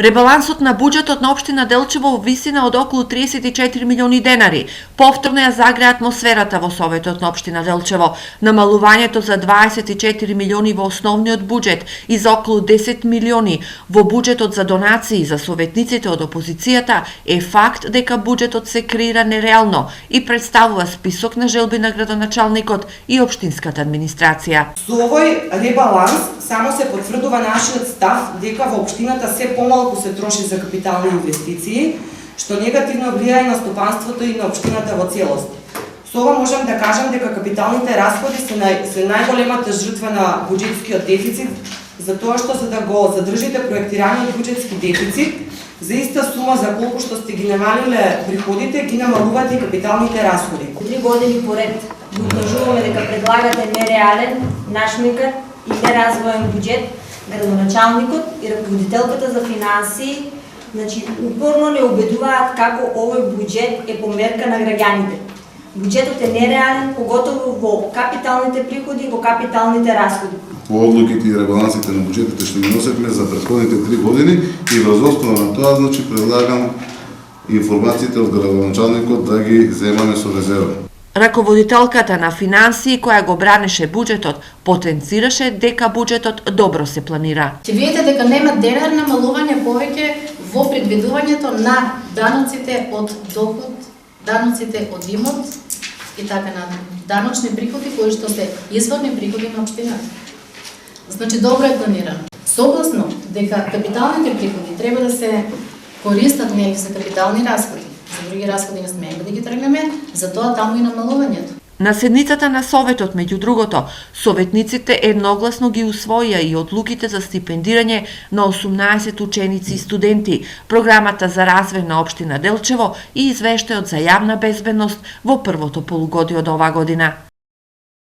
Ребалансот на буџетот на општина Делчево во висина од околу 34 милиони денари повторно ја загреа атмосферата во Советот на општина Делчево. Намалувањето за 24 милиони во основниот буџет и за околу 10 милиони во буџетот за донации за советниците од опозицијата е факт дека буџетот се креира нереално и представува список на желби на градоначалникот и општинската администрација. Со овој ребаланс само се потврдува нашиот став дека во општината се помалку се троши за капитални инвестиции, што негативно влијае на стопанството и на општината во целост. Со ова можам да кажам дека капиталните расходи се најголемата жртва на буџетскиот дефицит, затоа што за да го задржите проектираниот буџетски дефицит, за иста сума за колку што сте ги намалиле приходите, ги намалувате и капиталните расходи. 3 години поред го кажуваме дека предлагате нереален, нашмикат и неразвоен буџет. Градоначалникот и раководителката за финансии упорно не убедуваат како овој буџет е померка на граѓаните. Буџетот е нереален, поготово во капиталните приходи и во капиталните расходи. По одлуките и ребалансите на буџетите што ги носевме за претходните 3 години и врз основа на тоа, предлагам информациите од градоначалникот да ги земаме со резерва. Раководителката на финансии која го бранеше буџетот потенцираше дека буџетот добро се планира. Ќе видите дека нема денар намалување повеќе во предвидувањето на даноците од доход, даноците од имот и така натаму. Даночни приходи кои што се изворни приходи на општината. Значи добро е планирано. Согласно дека капиталните приходи треба да се користат нели за капитални расходи. За други расходи не смееме да ги тргнеме, затоа таму и намалувањето. На седницата на Советот, меѓу другото, советниците едногласно ги усвоија и одлуките за стипендирање на 18 ученици и студенти, програмата за развој на општина Делчево и извештајот за јавна безбедност во првото полугодие од оваа година.